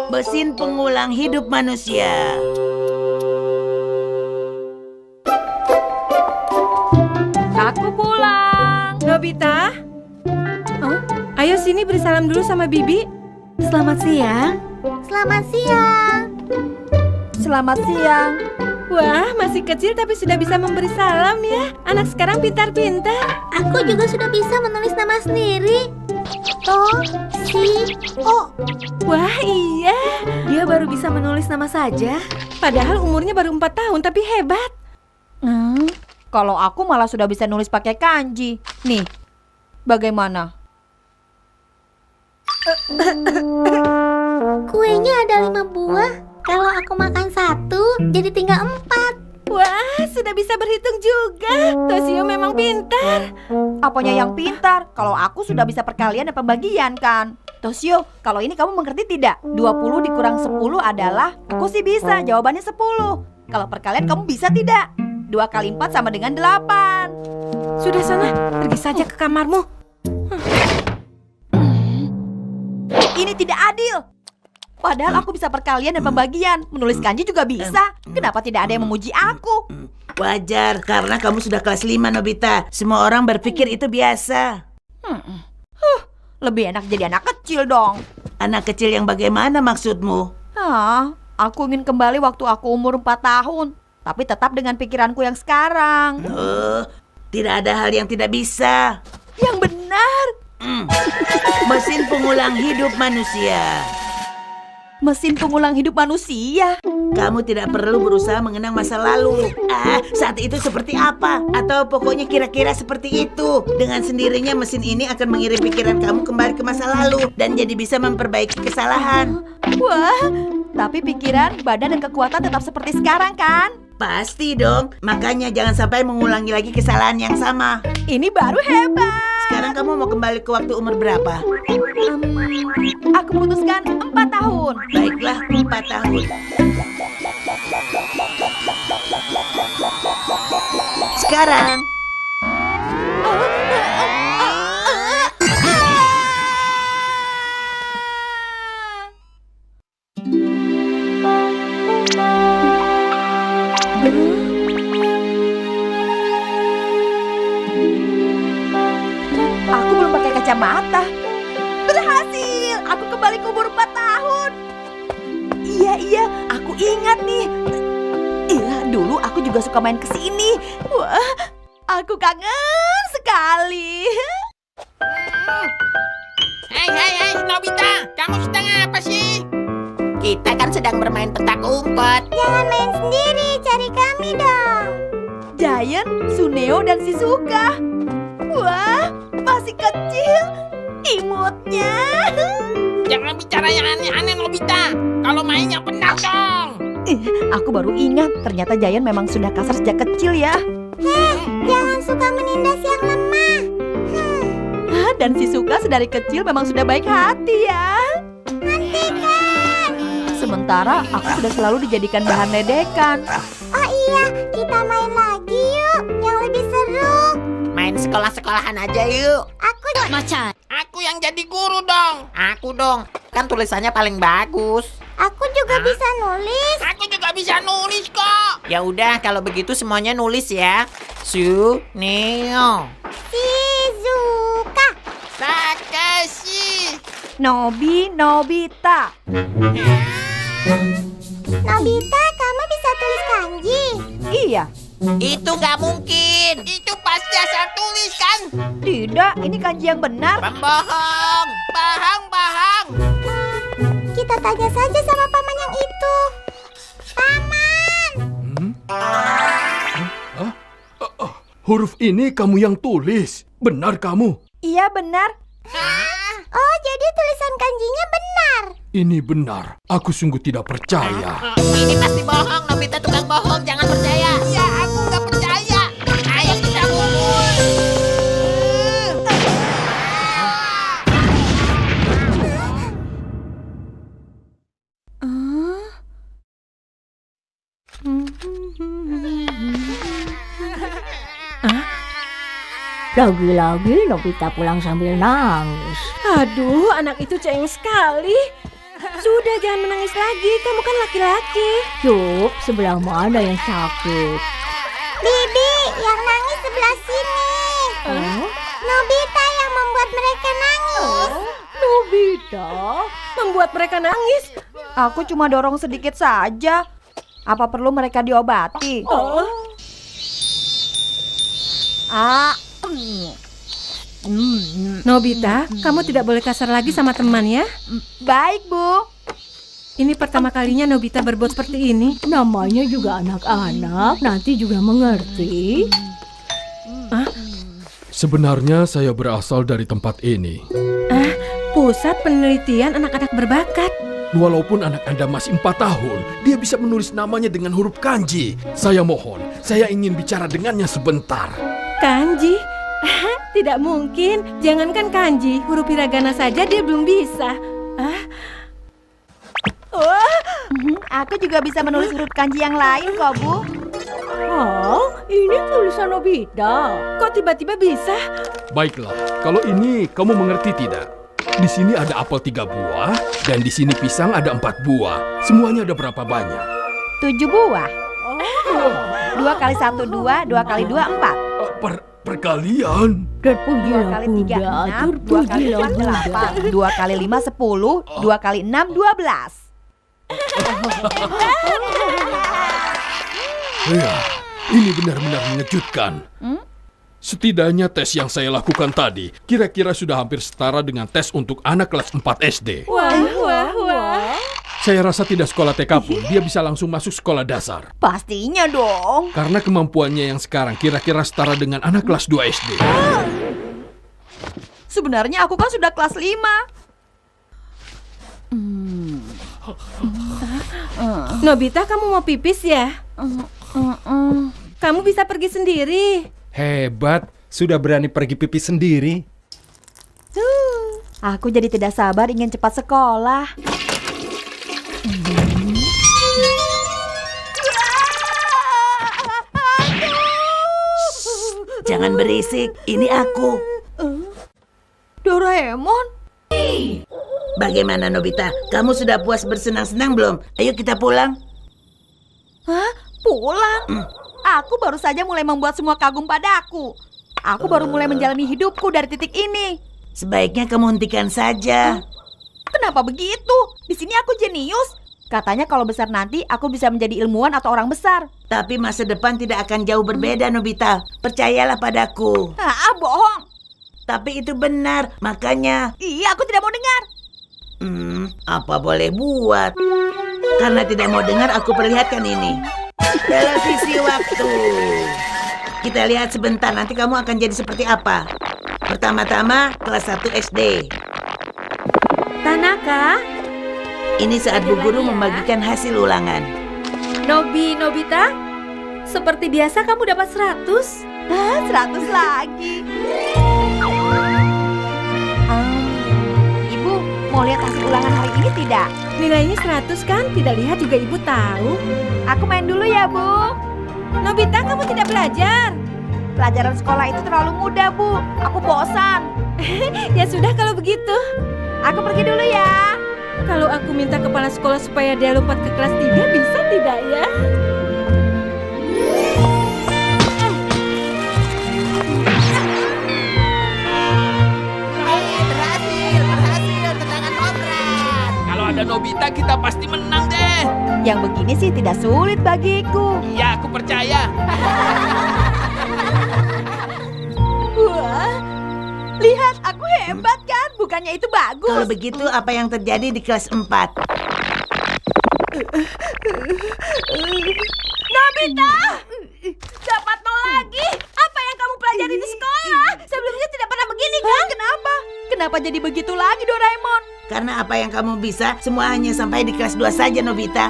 Mesin pengulang hidup manusia. Aku pulang. Nobita? Oh, ayo sini beri salam dulu sama Bibi. Selamat siang. Selamat siang. Selamat siang. Wah, masih kecil tapi sudah bisa memberi salam ya. Anak sekarang pintar-pintar. Aku juga sudah bisa menulis nama sendiri. To-si-o. Wah, iya. Dia baru bisa menulis nama saja. Padahal umurnya baru 4 tahun tapi hebat. Kalau aku malah sudah bisa nulis pakai kanji. Nih, bagaimana? Kuenya ada 5 buah. Kalau aku makan 1, jadi tinggal 4. Wah, sudah bisa berhitung juga. Toshio memang pintar. Apanya yang pintar? Kalau aku sudah bisa perkalian dan pembagian kan. Toshio, kalau ini kamu mengerti tidak? 20 dikurang 10 adalah, aku sih bisa, jawabannya 10. Kalau perkalian kamu bisa tidak? 2 kali 4 sama dengan 8. Sudah sana, pergi saja ke kamarmu. Ini tidak adil. Padahal aku bisa perkalian dan pembagian. Menulis kanji juga bisa. Kenapa tidak ada yang memuji aku? Wajar, karena kamu sudah kelas 5, Nobita. Semua orang berpikir itu biasa. Lebih enak jadi anak kecil dong. Anak kecil yang bagaimana maksudmu? Aku ingin kembali waktu aku umur 4 tahun. Tapi tetap dengan pikiranku yang sekarang. Oh, tidak ada hal yang tidak bisa. Yang benar. Mesin pengulang hidup manusia. Mesin pengulang hidup manusia. Kamu tidak perlu berusaha mengenang masa lalu. Saat itu seperti apa? Atau pokoknya kira-kira seperti itu. Dengan sendirinya mesin ini akan mengirim pikiran kamu kembali ke masa lalu dan jadi bisa memperbaiki kesalahan. Wah, tapi pikiran, badan, dan kekuatan tetap seperti sekarang kan? Pasti dong. Makanya jangan sampai mengulangi lagi kesalahan yang sama. Ini baru hebat. Sekarang kamu mau kembali ke waktu umur berapa? Aku putuskan 4 tahun. Baiklah, 4 tahun. Sekarang. Aku belum pakai kacamata. Berhasil. Aku kembali ke umur 4 tahun. Iya, aku ingat nih. Dulu aku juga suka main ke sini. Wah, aku kangen sekali. Hai, Nobita, kamu sedang apa sih? Kita kan sedang bermain petak umpet. Jangan main sendiri, cari kami dong. Giant, Suneo, dan Shizuka. Wah, masih kecil. Imutnya. Jangan bicara yang aneh-aneh, Nobita. Kalau main yang benar dong. Aku baru ingat, ternyata Giant memang sudah kasar sejak kecil ya. Jangan suka menindas yang lemah. Dan Shizuka sedari kecil memang sudah baik hati ya. Hentikan. Sementara aku sudah selalu dijadikan bahan ledekan. Oh iya, kita main lagi yuk. Yang lebih seru. Main sekolah-sekolahan aja yuk. Aku macan. Aku yang jadi guru dong. Aku dong. Kan tulisannya paling bagus. Aku juga bisa nulis. Aku juga bisa nulis kok. Ya udah, kalau begitu semuanya nulis ya. Suneo, Shizuka. Takeshi. Nobita. Nobita, kamu bisa tulis kanji. Iya. Itu gak mungkin. Itu pasti asal tulis kan. Tidak, ini kanji yang benar. Pembohong. Bahang. Kita tanya saja sama paman yang itu. Paman. Huruf ini kamu yang tulis. Benar kamu. Iya benar. Oh, jadi tulisan kanjinya benar. Ini benar. Aku sungguh tidak percaya. Ini pasti bohong. Nobita tukang bohong. Jangan percaya. Ya, aku gak percaya. Ayo kita ngumpul. Lagi-lagi Nobita pulang sambil nangis. Aduh, anak itu cengeng sekali. Sudah, jangan menangis lagi. Kamu kan laki-laki. Cup, sebelah mana yang sakit? Bibi, yang nangis sebelah sini. Nobita yang membuat mereka nangis. Nobita? Membuat mereka nangis. Aku cuma dorong sedikit saja. Apa perlu mereka diobati? Nobita, kamu tidak boleh kasar lagi sama teman ya. Baik, Bu. Ini pertama kalinya Nobita berbuat seperti ini. Namanya juga anak-anak, nanti juga mengerti. Sebenarnya saya berasal dari tempat ini. Pusat penelitian anak-anak berbakat. Walaupun anak Anda masih 4 tahun, dia bisa menulis namanya dengan huruf kanji. Saya mohon, saya ingin bicara dengannya sebentar. Kanji? Tidak mungkin. Jangankan kanji, huruf hiragana saja dia belum bisa. Aku juga bisa menulis huruf kanji yang lain kok, Bu. Ini tulisan Nobita. Kok tiba-tiba bisa? Baiklah, kalau ini kamu mengerti tidak? Di sini ada apel 3 buah, dan di sini pisang ada 4 buah. Semuanya ada berapa banyak? 7 buah. 2 kali 1, 2, 2 kali 2, 4. Perkalian? Dua Terpujilah kali 3, kuda, 6, 2 kali terpujilah 4, kuda. 8. 2 kali 5, 10. 2 kali 6, 12. Ya, ini benar-benar mengejutkan. Setidaknya tes yang saya lakukan tadi kira-kira sudah hampir setara dengan tes untuk anak kelas 4 SD. Wah. Saya rasa tidak sekolah TK pun, dia bisa langsung masuk sekolah dasar. Pastinya dong. Karena kemampuannya yang sekarang kira-kira setara dengan anak kelas 2 SD. Sebenarnya aku kan sudah kelas 5. Nobita, kamu mau pipis ya? Kamu bisa pergi sendiri. Hebat, sudah berani pergi pipis sendiri. Aku jadi tidak sabar ingin cepat sekolah. Jangan berisik, ini aku. Doraemon? Bagaimana Nobita? Kamu sudah puas bersenang-senang belum? Ayo kita pulang. Hah? Pulang? Aku baru saja mulai membuat semua kagum padaku. Aku baru mulai menjalani hidupku dari titik ini. Sebaiknya kamu hentikan saja. Kenapa begitu? Di sini aku jenius. Katanya kalau besar nanti aku bisa menjadi ilmuwan atau orang besar. Tapi masa depan tidak akan jauh berbeda Nobita. Percayalah padaku. Bohong. Tapi itu benar, makanya Iya, aku tidak mau dengar. apa boleh buat? Karena tidak mau dengar, aku perlihatkan ini. Televisi waktu. Kita lihat sebentar, nanti kamu akan jadi seperti apa. Pertama-tama, kelas 1 SD. Tanaka, Ini saat Bu Guru membagikan hasil ulangan. Nobita, seperti biasa kamu dapat 100. 100 lagi. Ibu, mau lihat hasil ulangan hari ini tidak? Nilainya 100 kan? Tidak lihat juga ibu tahu. Aku main dulu ya, Bu. Nobita, kamu tidak belajar. Pelajaran sekolah itu terlalu mudah, Bu. Aku bosan. Ya sudah kalau begitu. Aku pergi dulu ya. Kalau aku minta kepala sekolah supaya dia lompat ke kelas 3, bisa tidak ya? Berhasil, tendangan home run. Kalau ada Nobita kita pasti menang deh. Yang begini sih tidak sulit bagiku. Iya, aku percaya. Wah, lihat aku hebat kan? Bukannya itu bagus. Kalau begitu, apa yang terjadi di kelas 4? Nobita! Dapat 0 lagi. Apa yang kamu pelajari di sekolah? Sebelumnya tidak pernah begini kan? Kenapa? Kenapa jadi begitu lagi, Doraemon? Karena apa yang kamu bisa, semua hanya sampai di kelas 2 saja, Nobita.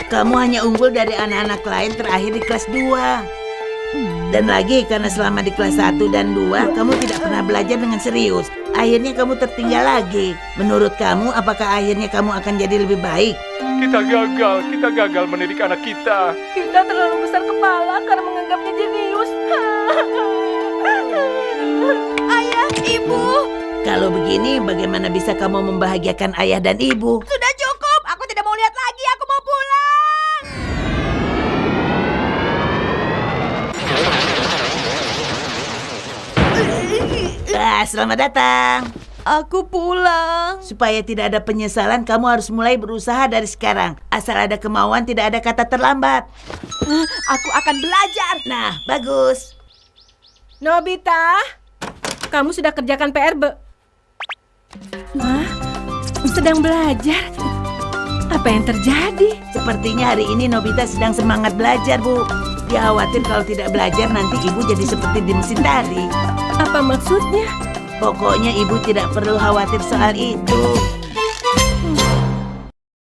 Kamu hanya unggul dari anak-anak lain terakhir di kelas 2. Dan lagi karena selama di kelas 1 dan 2 kamu tidak pernah belajar dengan serius. Akhirnya kamu tertinggal lagi. Menurut kamu, apakah akhirnya kamu akan jadi lebih baik? Kita gagal mendidik anak kita. Kita terlalu besar kepala karena menganggapnya jenius. Ayah, ibu, Kalau begini, bagaimana bisa kamu membahagiakan ayah dan ibu? sudah cukup. Wah, selamat datang. Aku pulang. Supaya tidak ada penyesalan, kamu harus mulai berusaha dari sekarang. Asal ada kemauan, tidak ada kata terlambat. Aku akan belajar. Nah, bagus. Nobita, kamu sudah kerjakan PR, Hah? Sedang belajar? Apa yang terjadi? Sepertinya hari ini Nobita sedang semangat belajar, Bu. Dia khawatir kalau tidak belajar nanti ibu jadi seperti di mesin tadi. Apa maksudnya? Pokoknya ibu tidak perlu khawatir soal itu.